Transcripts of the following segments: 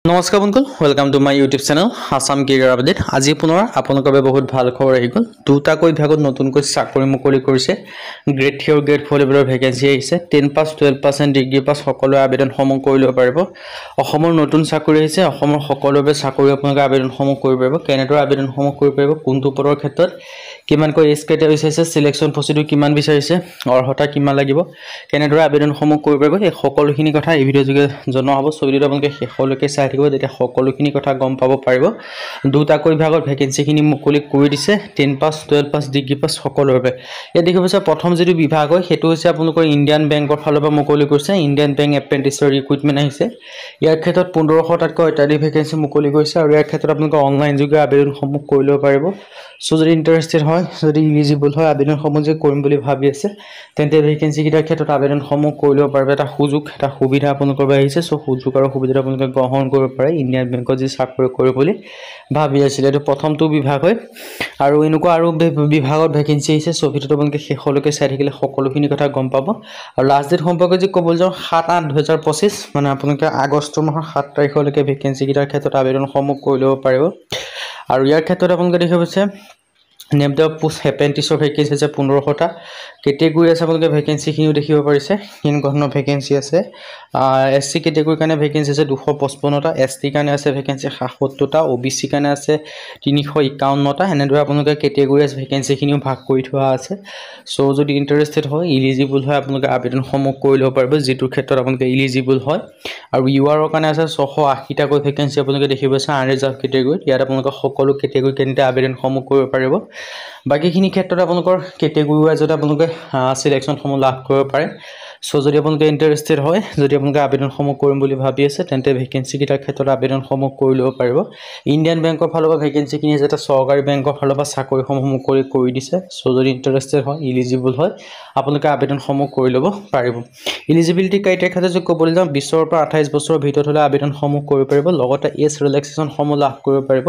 নমস্কাৰ বন্ধুসকল, welcome to my YouTube channel Assam career update. আজি পুনৰ আপোনালোকৰ বাবে বহুত ভাল খবৰ আহি গ'ল। দুটাকৈ বিভাগত নতুনকৈ চাকৰি মুকলি কৰিছে। গ্ৰেড 3 আৰু গ্ৰেড 4 লেভেলৰ ভেকেন্সি আহিছে। 10 পাছ 12 পাছ এণ্ড ডিগ্ৰী পাছ সকলোৱে আবেদনসমূহ কৰি ল'ব পাৰিব। অসমৰ নতুন চাকৰি আহিছে। অসমৰ সকলোৰে চাকৰি আপোনালোকে আবেদনসমূহ কৰিব পাৰিব। কেনেদৰে আবেদনসমূহ কৰিব পাৰিব, কোনটো পদৰ ক্ষেত্ৰত কিমানকৈ এজ ক্ৰাইটেৰিয়া বিচাৰিছে, সিলেকশ্যন প্ৰচিডিউৰ কিমান বিচাৰিছে, অৰ্হতা কিমান লাগিব, কেনেদৰে আবেদনসমূহ কৰিব পাৰিব, এই সকলোখিনি কথা এই ভিডিঅ'ৰ যোগে জনোৱা হ'ব। সো ভিডিঅ'টো আপোনালোকে শেষলৈকে চাই থাকিব, তেতিয়া সকলোখিনি কথা গম পাব পাৰিব। দুটাকৈ বিভাগত ভেকেন্সিখিনি মুকলি কৰি দিছে। 10 পাছ 12 পাছ ডিগ্ৰী পাছ সকলোৰে বাবে। ইয়াত দেখিব পাইছে প্ৰথম যিটো বিভাগ হয় সেইটো হৈছে আপোনালোকৰ ইণ্ডিয়ান বেংকৰ ফালৰ পৰা মুকলি কৰিছে। ইণ্ডিয়ান বেংক এপ্ৰেণ্টিছৰ ৰিক্ৰুইটমেণ্ট আহিছে। ইয়াৰ ক্ষেত্ৰত 1500টাতকৈ অত্যাধিক ভেকেন্সি মুকলি কৰিছে আৰু ইয়াৰ ক্ষেত্ৰত আপোনালোকে অনলাইন যোগে আবেদনসমূহ কৰি ল'ব পাৰিব। সো যদি ইণ্টাৰেষ্টেড হয়, যদি ইলিজিবল হয়, আবেদনসমূহ যে কৰিম বুলি ভাবি আছে, তেন্তে ভেকেন্সিকেইটাৰ ক্ষেত্ৰত আবেদনসমূহ কৰি ল'ব পাৰিব। এটা সুযোগ, এটা সুবিধা আপোনালোকৰ বাবে আহিছে। সো সুযোগ আৰু সুবিধাটো আপোনালোকে গ্ৰহণ কৰিব পাৰে। ইণ্ডিয়ান বেংকত যি চাকৰি কৰিব বুলি ভাবি আছিলে, এইটো প্ৰথমটো বিভাগ হয়। আৰু এনেকুৱা আৰু বিভাগত ভেকেন্সি আহিছে। সো ভিডিঅ'টো আপোনালোকে শেষলৈকে চাই থাকিলে সকলোখিনি কথা গম পাব। আৰু লাষ্ট ডেট সম্পৰ্কে যদি ক'বলৈ যাওঁ 7/8/2025, মানে আপোনালোকে আগষ্ট মাহৰ 7 তাৰিখলৈকে ভেকেন্সিকেইটাৰ ক্ষেত্ৰত আবেদনসমূহ কৰি ল'ব পাৰিব। আৰু ইয়াৰ ক্ষেত্ৰত আপোনালোকে দেখিব পাইছে নেম দ্য পোষ্ট এপ্ৰেণ্টিছৰ ভেকেন্সি আছে 1500টা। কেটেগৰী আছে আপোনালোকে ভেকেন্সিখিনিও দেখিব পাৰিছে। কিন ধৰণৰ ভেকেন্সি আছে। SC কেটেগৰীৰ কাৰণে ভেকেন্সি আছে 255টা, ST কাৰণে আছে ভেকেন্সি 67টা, OBC কাৰণে আছে 351টা। এনেদৰে আপোনালোকে কেটেগৰী ভেকেন্সিখিনিও ভাগ কৰি থোৱা আছে। সো যদি ইণ্টাৰেষ্টেড হয়, ইলিজিবল হয়, আপোনালোকে আবেদনসমূহ কৰি ল'ব পাৰিব, যিটোৰ ক্ষেত্ৰত আপোনালোকে ইলিজিবল হয়। আৰু URৰ কাৰণে আছে 680টাকৈ ভেকেন্সি আপোনালোকে দেখিব পাইছে আনৰিজাৰ্ভ কেটেগৰীত। ইয়াত আপোনালোকে সকলো কেটেগৰী কেন্দ্ৰীয় আবেদনসমূহ কৰিব পাৰিব। বাকীখিনি ক্ষেত্ৰত আপোনালোকৰ কেটেগৰী ৱাইজত আপোনালোকে সিলেকশ্যনসমূহ লাভ কৰিব পাৰে। সো যদি আপোনালোকে ইণ্টাৰেষ্টেড হয়, যদি আপোনালোকে আবেদনসমূহ কৰিম বুলি ভাবি আছে, তেন্তে ভেকেন্সিকেইটাৰ ক্ষেত্ৰত আবেদনসমূহ কৰি ল'ব পাৰিব। ইণ্ডিয়ান বেংকৰ ফালৰ পৰা ভেকেন্সিখিনি আছে, এটা চৰকাৰী বেংকৰ ফালৰ পৰা চাকৰিসমূহ মুকলি কৰি দিছে। সো যদি ইণ্টাৰেষ্টেড হয়, ইলিজিবল হয়, আপোনালোকে আবেদনসমূহ কৰি ল'ব পাৰিব। ইলিজিবিলিটি ক্ৰাইটেৰিয়াৰ ক্ষেত্ৰত যদি ক'বলৈ যাওঁ, 20ৰ পৰা 28 বছৰৰ ভিতৰত হ'লে আবেদনসমূহ কৰিব পাৰিব। লগতে এজ ৰিলেক্সেশ্যনসমূহ লাভ কৰিব পাৰিব।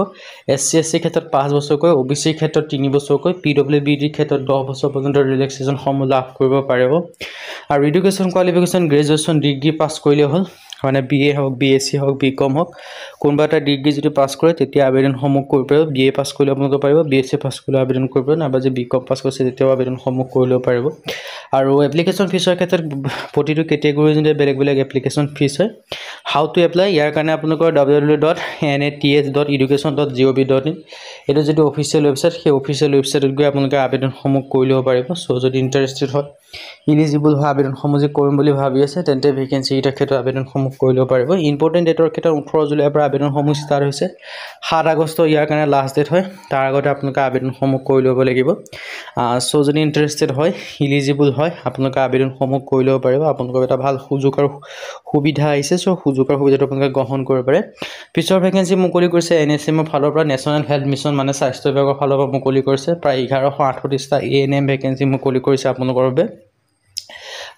SC SC ক্ষেত্ৰত 5 বছৰকৈ, OBC ক্ষেত্ৰত 3 বছৰকৈ, PWBDৰ ক্ষেত্ৰত 10 বছৰ পৰ্যন্ত ৰিলেক্সেশ্যনসমূহ লাভ কৰিব পাৰিব। আৰু education qualification graduation degree pass কৰিলে হ'ল, মানে BA হওক, BSc হওক, BCom হওক, কোনোবা এটা ডিগ্ৰী যদি পাছ কৰে তেতিয়া আবেদনসমূহ কৰিব পাৰিব। BA পাছ কৰিলে আপোনালোকে পাৰিব, BSc পাছ কৰিলে আবেদন কৰিব পাৰিব, নাইবা যদি BCom পাছ কৰিছে তেতিয়াও আবেদনসমূহ কৰি ল'ব পাৰিব। আৰু এপ্লিকেশ্যন ফিজৰ ক্ষেত্ৰত প্ৰতিটো কেটেগৰী যদি বেলেগ বেলেগ এপ্লিকেশ্যন ফিজ হয়। হাউ টু এপ্লাই, ইয়াৰ কাৰণে আপোনালোকৰ www.naths.education.gov.in এইটো যিটো অফিচিয়েল ৱেবছাইট, সেই অফিচিয়েল ৱেবছাইটত গৈ আপোনালোকে আবেদনসমূহ কৰি ল'ব পাৰিব। সো যদি ইণ্টাৰেষ্টেড হয়, ইলিজিবল হয়, আবেদনসমূহ যদি কৰিম বুলি ভাবি আছে, তেন্তে ভেকেন্সিকেইটাৰ ক্ষেত্ৰত আবেদনসমূহ কৰি ল'ব পাৰিব। ইম্পৰ্টেণ্ট ডেটৰ ক্ষেত্ৰত 18 জুলাইৰ পৰা আবেদনসমূহ ষ্টাৰ্ট হৈছে। 7 আগষ্ট ইয়াৰ কাৰণে লাষ্ট ডেট হয়। তাৰ আগতে আপোনালোকে আবেদনসমূহ কৰি ল'ব লাগিব। সো যদি ইণ্টাৰেষ্টেড হয়, ইলিজিবল হয়, আপোনালোকে আবেদনসমূহ কৰি ল'ব পাৰিব। আপোনালোকৰ এটা ভাল সুযোগ আৰু সুবিধা আহিছে। সো সুযোগ আৰু সুবিধাটো আপোনালোকে গ্ৰহণ কৰিব পাৰে। পিছৰ ভেকেন্সি মুকলি কৰিছে NSMৰ ফালৰ পৰা, নেশ্যনেল হেল্থ মিছন, মানে স্বাস্থ্য বিভাগৰ ফালৰ পৰা মুকলি কৰিছে। প্ৰায় 1138টা ANM ভেকেন্সি মুকলি কৰিছে আপোনালোকৰ বাবে।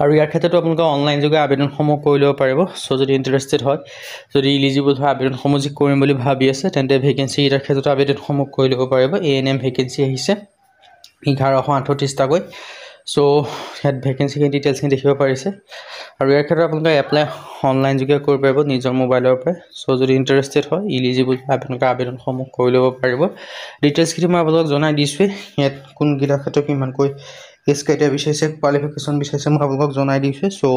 আৰু ইয়াৰ ক্ষেত্ৰতো আপোনালোকে অনলাইন যোগে আবেদনসমূহ কৰি ল'ব পাৰিব। সো যদি ইণ্টাৰেষ্টেড হয়, যদি ইলিজিবল হয়, আবেদনসমূহ যদি কৰিম বুলি ভাবি আছে, তেন্তে ভেকেন্সিকেইটাৰ ক্ষেত্ৰত আবেদনসমূহ কৰি ল'ব পাৰিব। ANM ভেকেন্সি আহিছে 1138টাকৈ। সো ইয়াত ভেকেন্সিখিনি ডিটেইলছখিনি দেখিব পাৰিছে। আৰু ইয়াৰ ক্ষেত্ৰত আপোনালোকে এপ্লাই অনলাইন যোগে কৰিব পাৰিব নিজৰ মোবাইলৰ পৰাই। সো যদি ইণ্টাৰেষ্টেড হয়, ইলিজিবল হয়, আপোনালোকে আবেদনসমূহ কৰি ল'ব পাৰিব। ডিটেইলছখিনি মই আপোনালোকক জনাই দিছোঁৱেই। ইয়াত কোনকেইটা ক্ষেত্ৰত কিমানকৈ এজ ক্ৰাইটেৰিয়া বিচাৰিছে, কোৱালিফিকেশ্যন বিচাৰিছে, মই আপোনালোকক জনাই দিছোঁ। সো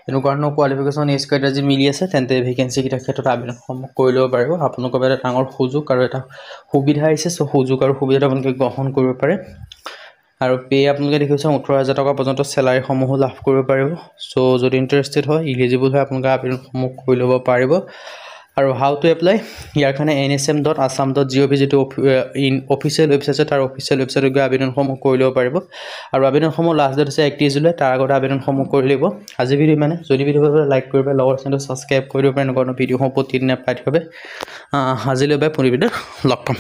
এনেকুৱা ধৰণৰ কোৱালিফিকেশ্যন এজ ক্ৰাইটেৰিয়া যদি মিলি আছে, তেন্তে ভেকেন্সিকেইটাৰ ক্ষেত্ৰত আবেদনসমূহ কৰি ল'ব পাৰিব। আপোনালোকৰ বাবে এটা ডাঙৰ সুযোগ আৰু এটা সুবিধা আহিছে। সো সুযোগ আৰু সুবিধাটো আপোনালোকে গ্ৰহণ কৰিব পাৰে। আৰু আপোনালোকে দেখিছে 18,000 টকা পৰ্যন্ত চেলাৰীসমূহো লাভ কৰিব পাৰিব। সো যদি ইণ্টাৰেষ্টেড হয়, ইলিজিবল হয়, আপোনালোকে আবেদনসমূহ কৰি ল'ব পাৰিব। আৰু হাউ টু এপ্লাই, ইয়াৰ কাৰণে nsm.assam.gov যিটো অফিচিয়েল ৱেবছাইট, তাৰ অফিচিয়েল ৱেবছাইটত গৈ আবেদনসমূহ কৰি ল'ব পাৰিব। আৰু আবেদনসমূহ লাষ্ট ডেট হৈছে 31 জুলাই, তাৰ আগতে আবেদনসমূহ কৰি ল'ব। আজি ভিডিঅ' মানে যদি ভিডিঅ' ভাল লাইক কৰিব পাৰে, লগৰ চেনেলটো ছাবস্ক্ৰাইব কৰি দিব পাৰে। এনেকুৱা ধৰণৰ ভিডিঅ'সমূহ প্ৰতিদিনে পাই থাকিব। আজিলৈ বাই, পুনৰ ভিডিঅ'ত লগ পাম।